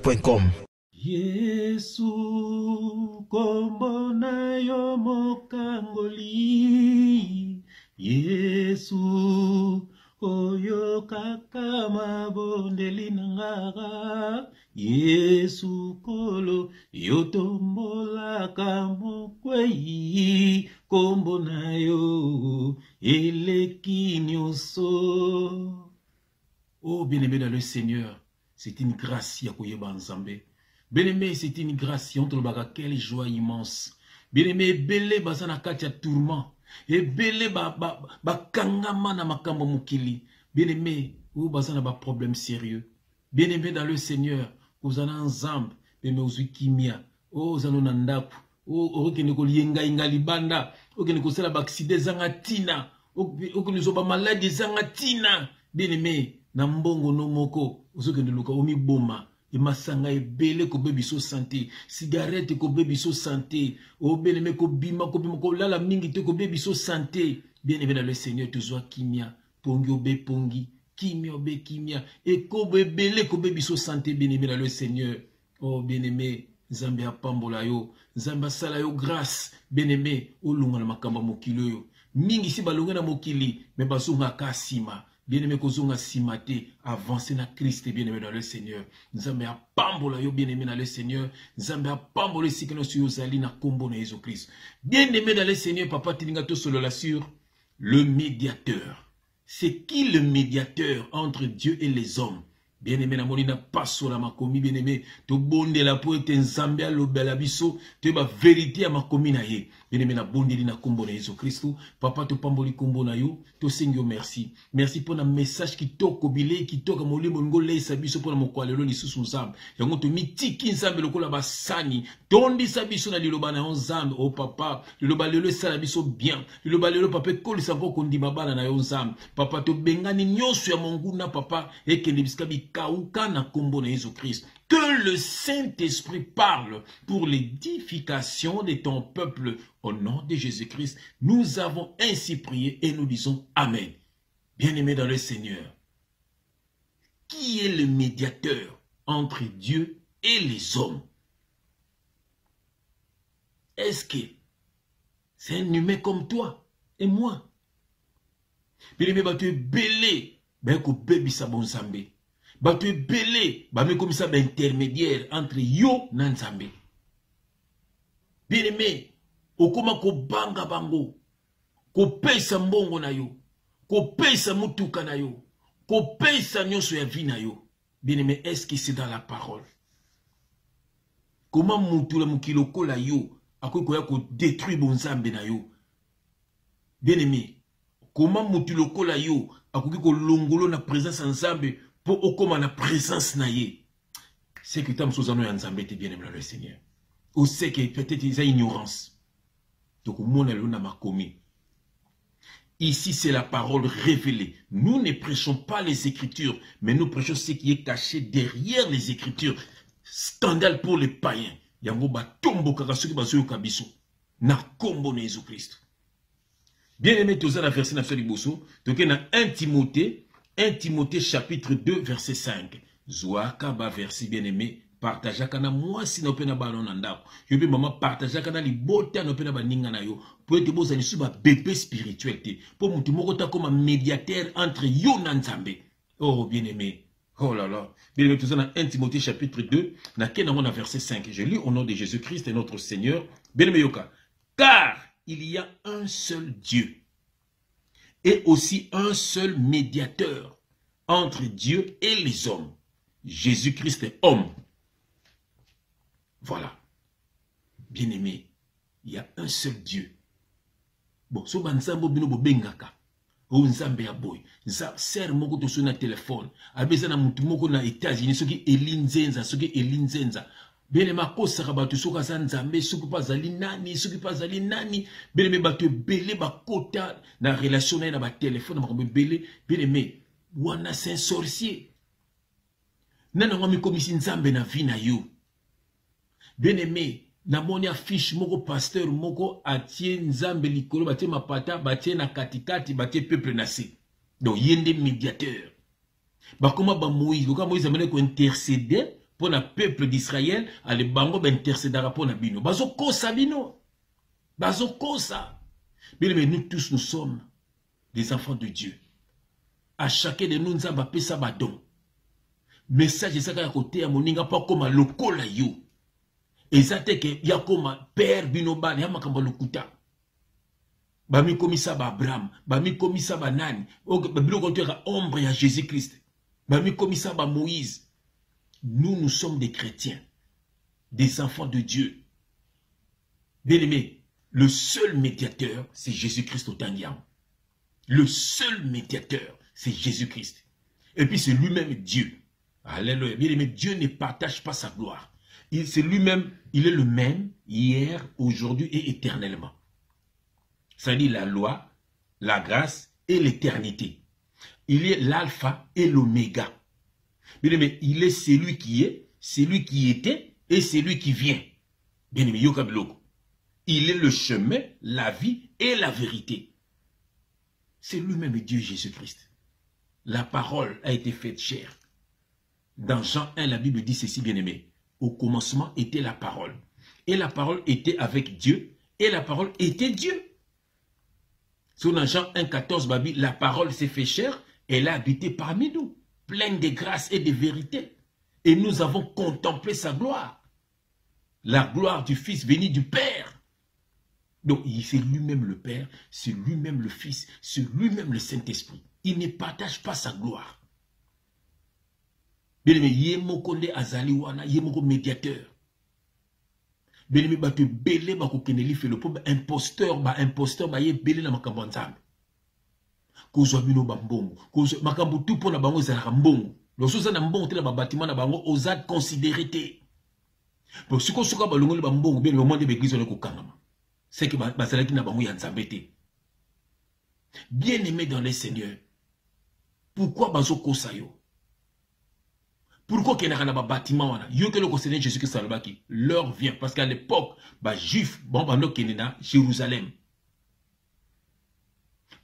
www.radiomaria.com. Yesu kombo na yo mokangoli, Yesu oyo kaka mabondeli nangara, Yesu kolo yo tombolaka mokwei, kombo na yo eleki nyonso. Oh bien-aimé dans le Seigneur, c'est une grâce ya koyeba nzambe. Bien-aimé, c'est une grâce entre le baga, quelle joie immense. Bien-aimé, belé bazana katia tourment. Et belé ba kangama na makambo mukili. Bien-aimé, ou bazana ba problème sérieux. Bien-aimé dans le Seigneur, vous en ensemble, bien-aimé uzui kimia. Oh zano nandaku. Oh okene ko lienga inga libanda. Okene ko sala ba accident zangatina. Okene zo ba maladie zangatina. Bien-aimé, na mbongo no moko, uzokende luka omi boma. Et masanga e belé ko bebiso santé, cigarette ko bebiso santé, o bien-aimé ko bima ko lala mingi te ko bebiso santé. Bien-aimé dans le Seigneur, toujours kimia, pongi obe pongi, kimia obe kimia, et ko belé ko bebiso santé, bien-aimé dans le Seigneur. Oh bien-aimé, Nzambe apambola yo, Nzambe sala yo grâce, bien-aimé, o lunga na makamba mokili yo. Mingi si balunga na mokili, mais bazunga kasima. Bien-aimé, kozonga simate, avancer na Christ, bien-aimé dans le Seigneur. Nzambe apambola yo, bien-aimé dans le Seigneur. Nzambe apambola sikeno suyo zali na kombo na Jésus Christ. Bien-aimé dans le Seigneur, papa tilingato solo la sur le médiateur. C'est qui le médiateur entre Dieu et les hommes? Bien-aimé, na molina passo la makomi, bien-aimé, to bonde la poete nzambe a lobela biso, te ba vérité a makomi na ye. Bien-aimé, na bonde li na kombo na Jésus Christ. Papa to pamboli kombo na yo, to sengyo merci. Merci pour un message qui toko bile, qui toka molimo ngole sabiso pour na mokwalelo li susu nzambe. Yango to mitiki nzambe lokola basani, tondi sabiso na liloba na nzambe, oh papa, liloba lelo sala biso bien. Liloba lelo papa koli savo kondi babana na yo nzambe. Papa to bengani nyoso ya monguna papa, ekende biskabi kauka na kombo na Jésus Christ. Que le Saint-Esprit parle pour l'édification de ton peuple. Au nom de Jésus-Christ, nous avons ainsi prié et nous disons Amen. Bien-aimés dans le Seigneur, qui est le médiateur entre Dieu et les hommes? Est-ce que c'est un humain comme toi et moi? Bien-aimés, tu es belé, ben ko bebi sa bon Nzambe. Tu es belé, ben comme ça intermédiaire entre yo na Nzambe. Bien-aimé, okoma ko banga bango, ko pesa mbongo na yo, ko pesa mutuka na yo, ko pesa nyonso ya vie na yo. Bien-aimé, est-ce que c'est dans la parole? Comment mutula mukiloko la yo, akoya ko détruire bon Nzambe na yo? Bien-aimé, comment mutuloko la yo, akoki ko longolo na présence Nzambe pour okoma na présence na ye? C'est que tam sozano ya Nzambe te bien-aimé le Seigneur. Ou c'est que peut-être il y a ignorance. Donc, ici, c'est la parole révélée. Nous ne prêchons pas les Écritures, mais nous prêchons ce qui est caché derrière les Écritures. Scandale pour les païens. Yango ba tombo kakasoki bazoyo kabiso. Na kombo na Jésus Christ. Bien aimé, tous la verset 9 liboso. Donc, na 1 Timothée chapitre 2, verset 5. Zouaka ba verset bien aimé. Partageaka na moi si na opena ba non ndako. Yo be maman partageaka na libota na opena ba ninga na yo. Pour être boza ni suba bébé spiritualité. Pour mutu moko ta comme médiateur entre yo na Nzambe. Oh bien-aimé. Oh là là. Bien-aimé, tout ça dans 1 Timothée chapitre 2, na kenango na verset 5. Je lis au nom de Jésus-Christ et notre Seigneur. Bien-aimé yoka. Car il y a un seul Dieu et aussi un seul médiateur entre Dieu et les hommes. Jésus-Christ est homme. Voilà. Bien-aimé, il y a un seul Dieu. Bon, so banzambo bino bo bengaka. O nzambe ya boy. Ser moko to sona téléphone. Abeza na mutu moko na États-Unis soki elinzenza, soki elinzenza. Bien-aimé akosaka bato soka za nzambe, soki pa zali nani, soki pa zali nani. Bien-aimé bato belé bakota na relation na ba téléphone na belé. Bien-aimé, wana c'est un sorcier. Nana ngami komisi nzambe na vie na yo. Bien-aimé, na moni affiche moko pasteur moko atie nzambe likolo batie mapata batie na katikati batie peuple nasi. Donc yende médiateur. Ba koma ba Moïse, ka Moïse amene ko intercéder pour le peuple d'Israël, ale bango intercédera pour la bino. Bazo kosa bino. Bazo kosa. Mais nous tous, nous sommes des enfants de Dieu. À chacun de nous, nous avons appelé ça badon. Message, c'est à côté, à moninga, pas comme le kola yo. Et ça, c'est que, y a comme père binoban, y a makamba lokuta. Bami komisa ba Abraham, bami komisa ba nani, babilo kontera ombre à Jésus-Christ. Bami komisa ba Moïse. Nous sommes des chrétiens, des enfants de Dieu. Bien-aimés, le seul médiateur, c'est Jésus-Christ au Tangiam. Le seul médiateur, c'est Jésus-Christ. Et puis c'est lui-même Dieu. Alléluia. Bien-aimés, Dieu ne partage pas sa gloire. C'est lui-même, il est le même hier, aujourd'hui et éternellement. Ça dit la loi, la grâce et l'éternité. Il est l'alpha et l'oméga. Bien-aimé, il est celui qui est, celui qui était et celui qui vient. Bien-aimé, Yokabloko. Il est le chemin, la vie et la vérité. C'est lui-même Dieu Jésus-Christ. La parole a été faite chair. Dans Jean 1, la Bible dit ceci, bien-aimé. Au commencement était la parole. Et la parole était avec Dieu. Et la parole était Dieu. Sur dans Jean 1, 14, la parole s'est fait chair. Elle a habité parmi nous. Pleine de grâce et de vérité. Et nous avons contemplé sa gloire. La gloire du Fils venu du Père. Donc, c'est lui-même le Père, c'est lui-même le Fils, c'est lui-même le Saint-Esprit. Il ne partage pas sa gloire. Bien-aimé, Yemokonde Azaliwana, Yemoko médiateur. Bien-aimé, te belé, keneli fait le pauvre imposteur, yé belé na makambo nzambe. Kozwa bino bambongo, makambo tout pour na bango zalaka mbongo. Losoza na mbongo te na bâtiment na bango ozad considéré te. Pour ce qu'on soka balongoli bambongo, bien le moment de l'église on est kokangama. C'est que basalaki na bango ya nzambe te. Bien-aimé dans les seigneurs. Pourquoi bazo kosa yo? Pourquoi qu'il y a un bâtiment wana? Yo que le Seigneur Jésus-Christ salbaki, l'heure vient parce qu'à l'époque, juif, bon bando kenena Jérusalem.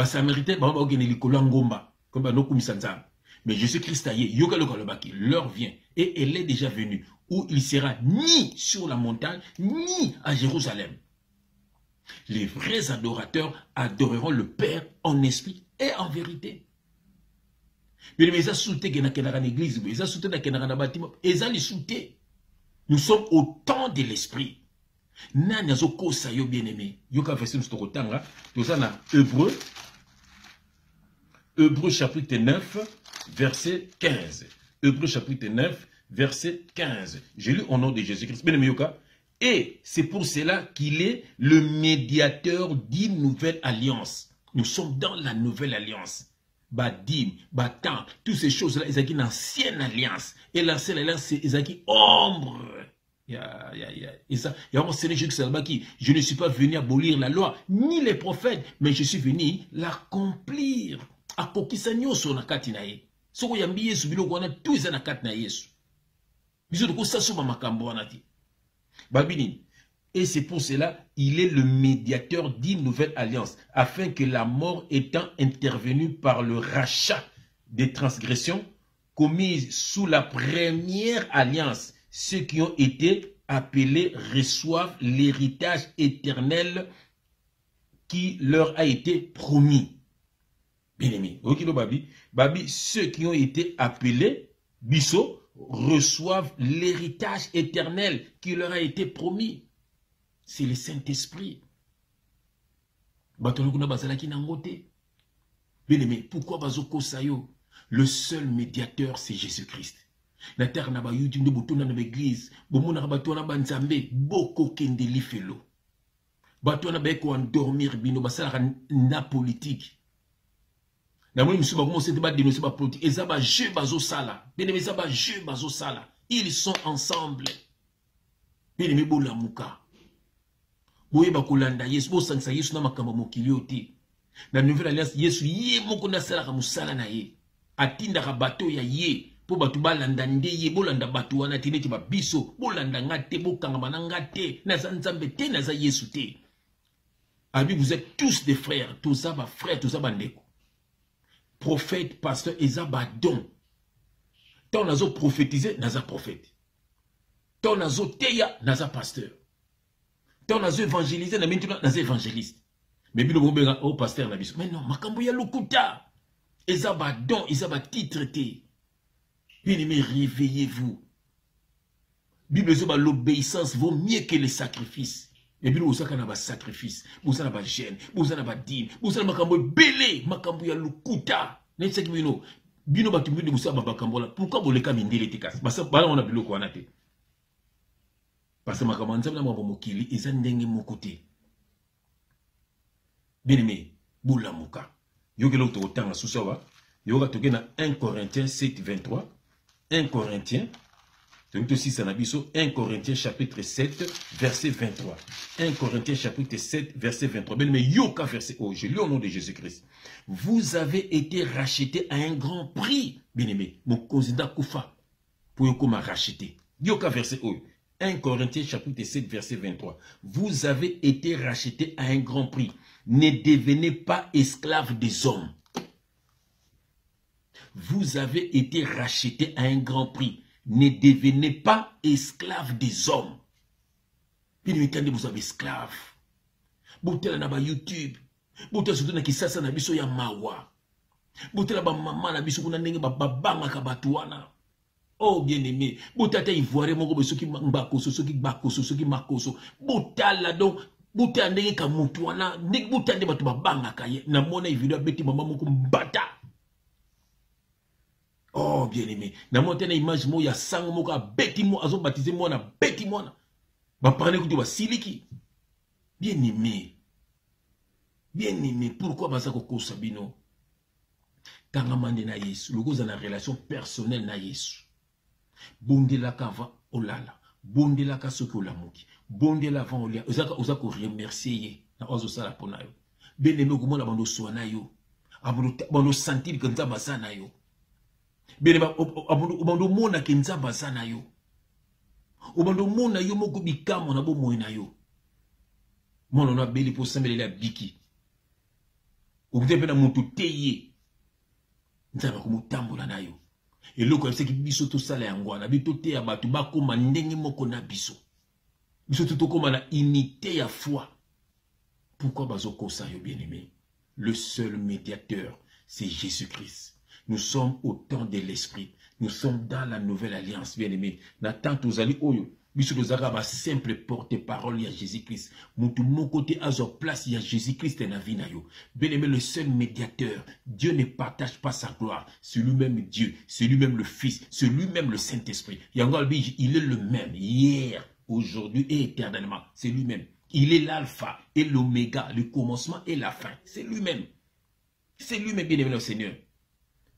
Samaritain, bon bando keneli kolangomba, comme bando kumisanza. Mais Jésus-Christ aye, yo que le kolobaki, l'heure vient et elle est déjà venue où il sera ni sur la montagne ni à Jérusalem. Les vrais adorateurs adoreront le Père en esprit et en vérité. Mais ils ont sauté dans l'église, ils ont sauté dans le bâtiment, ils ont sauté. Nous sommes au temps de l'esprit. Nani azoko sayo bien-aimé. Yoka verset nous tokotanga, tout ça na Hébreux chapitre 9 verset 15. Hébreux chapitre 9 verset 15. Je lis au nom de Jésus-Christ. Bien-aimé Yoka. Et c'est pour cela qu'il est le médiateur d'une nouvelle alliance. Nous sommes dans la nouvelle alliance. Badim, Batan, toutes ces choses-là, ils ont une ancienne alliance. Et l'ancienne alliance, c'est ils ont une ombre. Je ne suis pas venu abolir la loi, ni les prophètes, mais je suis venu l'accomplir. Akokisanyo so na kati na ye. Soko yambi Yesu bilo kwana tout ça na kati na Yesu. Biso de ça suma makambo wana ti. Babini. Et c'est pour cela, il est le médiateur d'une nouvelle alliance, afin que la mort étant intervenue par le rachat des transgressions commises sous la première alliance, ceux qui ont été appelés reçoivent l'héritage éternel qui leur a été promis. Bien-aimé, Babi, ceux qui ont été appelés, Bisso, reçoivent l'héritage éternel qui leur a été promis. C'est le Saint-Esprit. Bien-aimé, pourquoi Bazoko Sayo? Le seul médiateur, c'est Jésus-Christ. La terre n'a pas eu d'une bouton dans l'église. Bomona rabatona banzambe, boko kendeli felo. Batona beko endormir bino, basala na politique. Na moi, monsieur, comment c'est pas dénoncer ma politique. Et ça va jeu bazo sala. Bien-aimé, ça va jeu bazo sala. Ils sont ensemble. Bien-aimé, bola mouka. Boye bakolanda Yesu bo sangisa Yesu na makambo mokili oti na nouvelle alliance Yesu ye moko na sala ka musala na ye atinda ka bato ya ye po batu balanda nde ye bolanda batu wana tineti ba biso bolanda ngate bokanga mananga te na nzambe te na za Yesu te. Abi vous êtes tous des frères, tous ça ba frères, tous ça ba ndeko. Prophète, pasteur, eza ba don. Tant nazo prophétiser naza prophète. Ton nazo teya naza pasteur. Ton nazo évangélisé na maintenant naza évangéliste. Mais bino bobenga au pasteur na biso. Mais non, makambo ya lokuta. Ezaba don, ezaba titre te. Bien-aimés, réveillez-vous. Bible dit que l'obéissance vaut mieux que les sacrifices. Et bien, vous avez un sacrifice, vous avez un gêne, vous avez un dîme, vous avez un belé, makambo ya lukuta. N'est-ce pas bino? Bino batumbi de vous avez un makambo là. Pourquoi vous les camindez les tekas? Parce que on a bilo quoi na te. Parce que makambo nzambe na mwa mokili eza ndenge moko te. Bien-aimé, boula muka. Yoke lo to tanga susawa. Yoka toke na 1 Corinthiens 7 23. 1 Corinthiens 1 Corinthiens chapitre 7, verset 23. 1 Corinthiens chapitre 7, verset 23. Mais yoka verset oh, je lis au nom de Jésus-Christ. Vous avez été rachetés à un grand prix. Bien-aimé, mon considère Koufa pour yoka m'a racheté. Yoka verset oh. 1 Corinthiens chapitre 7, verset 23. Vous avez été rachetés à un grand prix. Ne devenez pas esclaves des hommes. Vous avez été rachetés à un grand prix. Ne devenez pas esclaves des hommes. Bien évidemment, vous avez esclaves. Boutela na ba YouTube. Boutela surtout na kisasa na biso ya mawa. Boutela ba mama na biso kuna ndenge ba banga ka batuana. Oh bien aimé. Boutata ivoire moko beso ki mbakoso, soki bakoso, soki makoso. Boutala donc boutela ndenge ka mutuana, ndenge boutala ndenge batu ba banga ka ye. Na mona video beti mama moko mbata. Oh, bien-aimé. Na monté na image mo ya sang mo ka beti mo azo baptisé mo na beti mo na. Ba parler ko ba siliki. Bien-aimé. Bien-aimé, pourquoi ba za ko kosa bino? Tanga mande na Yesu, loko za na relation personnelle na Yesu. Bondela ka va olala. Bondela ka soki olamuki. Bondela va olia. Oza ko remercier na ozo sala pona yo. Bien-aimé ko mona bando soana yo. Bando sentir que nzamba sana yo. Bien obando mona ke nzamba sana yo. Obando mona yo moko bikamo na bo moina yo. Mona na beli po sembele la biki. Obute pe na mutu teye. Nzamba ko mutambola na yo. Et loko yebise ki biso to sala yangwana bito te ya batu bakoma ndenge moko na biso. Biso to koma na unité ya foi. Pourquoi bazoko sa yo bien-aimé? Le seul médiateur, c'est Jésus-Christ. Nous sommes au temps de l'esprit. Nous sommes dans la nouvelle alliance, bien-aimés. N'attends tous ali oyo. Biso tozaka ba simple porte-parole ya Jésus-Christ. Mutu mon côté à leur place, il y a Jésus-Christ na vie na yo. Bien-aimé, le seul médiateur. Dieu ne partage pas sa gloire. C'est lui-même Dieu. C'est lui-même le Fils. C'est lui-même le Saint-Esprit. Yangalbi, il est le même. Hier, aujourd'hui et éternellement. C'est lui-même. Il est l'alpha et l'oméga, le commencement et la fin. C'est lui-même. C'est lui-même, bien-aimé, le Seigneur.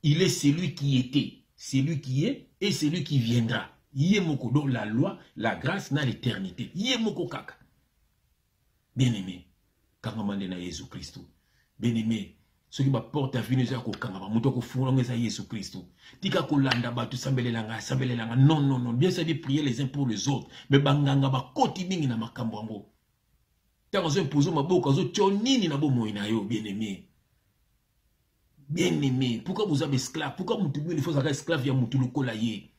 Il est celui qui était, celui qui est et celui qui viendra. Yemoko, donc la loi, la grâce n'a l'éternité. Yemoko kaka. Bien-aimé, kangamande na Jésus Christ. Bien-aimé, ce qui m'apporte à venir à kangama, mutoko fungolonga za Jésus Christ. Tika kolanda batu sambelelanga, sambelelanga. Non, non, non. Bien ça de prier les uns pour les autres. Mais banganga ba koti mingi na makambo ngo. Tango zo imposer maboko, zo tionini na bo moina yo, bien-aimé. Bien-aimé, pourquoi vous avez esclave? Pourquoi il faut avoir esclave ya mutu lokola ye?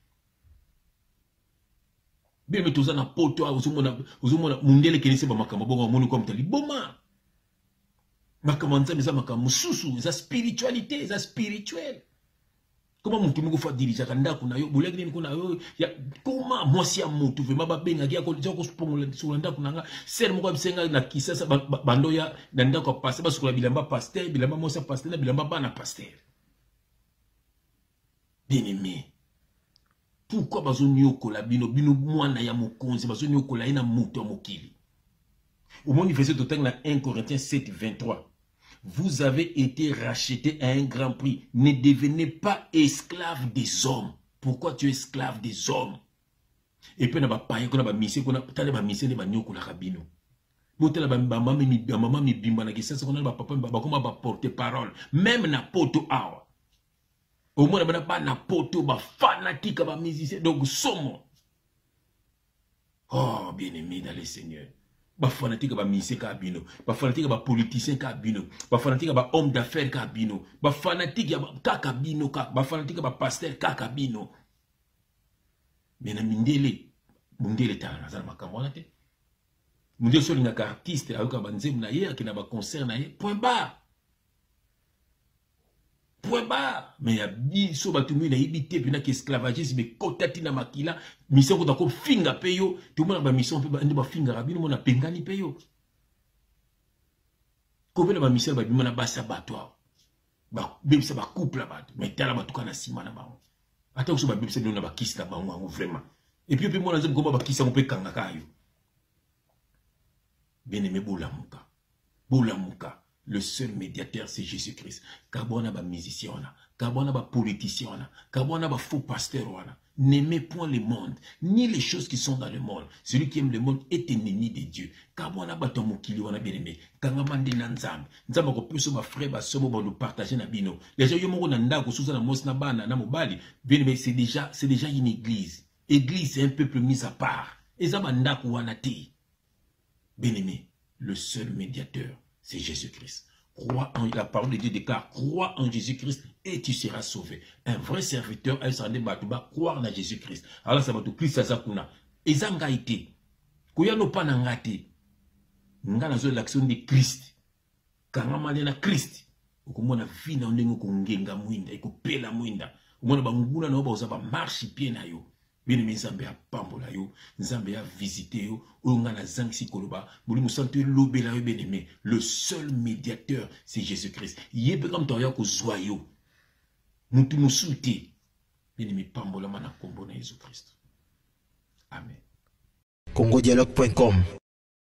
Bien-aimé, tous en poto, uzumona mundele kenise ba makamba bongo monu comme tali boma. Makamba nza meza makamba mususu, za spiritualité, za spirituel. Comment mutu mungu fa dirija kanda kuna yo, bolek ni kuna yo, ya comment moi si mutu ve maba benga kia ko joko spongola sulanda kuna nga, ser mo ko bisenga na kisasa bando ya nanda ko passer ba sukula bilamba pasteur, bilamba mosa pasteur na bilamba bana pasteur. Bien-aimé. Pourquoi bazoni okola bino bino mwana ya mokonzi bazoni okola ina mutu mokili? Au moment verset total na 1 Corinthiens 7 23. Vous avez été rachetés à un grand prix. Ne devenez pas esclaves des hommes. Pourquoi tu es esclave des hommes? Et puis, on a pas qu'on a misé, qu'on a tellement ba misé, ba nyoko la rabino. Botela ba maman mi bimba na kisa, qu'on a ba papa ba comment ba porter parole. Même na poto awa. Au moins, on a pas na poto ba fanatique ba musicien. Donc, sommes. Oh, bien-aimé dans le Seigneur. Ba fanatique ba musicien ka bino, ba fanatique ba politicien ka bino, ba fanatique ba homme d'affaires ka bino, ba fanatique ya ka bino ka, ba fanatique ba pasteur ka bino. Mena mindele mundele tala nazala makambo wana te mundele so lingaka artiste ayoka banzemu na ye akina ba concert na ye point barre mais ya biso bato mwi na yibite pena ki esclavagisme be kotati na makila mission ko tako finga pe yo to mona ba mission pe ndi ba finga rabino mona pengani pe yo ko bela ba mission ba bimona basa bato ba bebisa ba couple bato mais tala bato kana sima na bango ata ko so ba bebisa na ba kiss na bango vraiment et puis pe mona nzembo ko ba kiss ngo pe kanga kayo bien-aimé bolamuka. Le seul médiateur, c'est Jésus-Christ. Kabona ba musicien, kabona ba politicien, kabona ba faux pasteur. N'aimez point le monde, ni les choses qui sont dans le monde. Celui qui aime le monde est ennemi de Dieu. Kabona ba tomokili wana bien-aimé. Kangamande na nzambe. Nzambe ko puso ba frère ba somo ba nous partager na bino. Les gens yomo na ndako suza na mos na bana na mobali. Bien-aimé, c'est déjà une église. Église, c'est un peuple mis à part. Ezaba ndako wana te. Bien-aimé, le seul médiateur, c'est Jésus-Christ. Crois en la parole de Dieu déclare, crois en Jésus-Christ et tu seras sauvé. Un vrai serviteur, elle s'en débat, croire en Jésus-Christ. Alors ça va tout Christ ça kuna. Ezanga été. Koya no pa na ngate. Nga na zo l'action de Christ. Kangama na Christ. Okomona vie na ndenge ko ngenga mwinda, eko pela mwinda. Omona banguna na ba oza ba marche pied na yo. Bien aimé Nzambe ya pambola yo, Nzambe ya visiter yo, onga na zangsi koloba, boli musante lobela yo bien aimé. Le seul médiateur, c'est Jésus-Christ. Yebe comme toya ko zoyo. Mutu musuti. Bien aimé pambola mana kombo na Jésus-Christ. Amen. congodialogue.com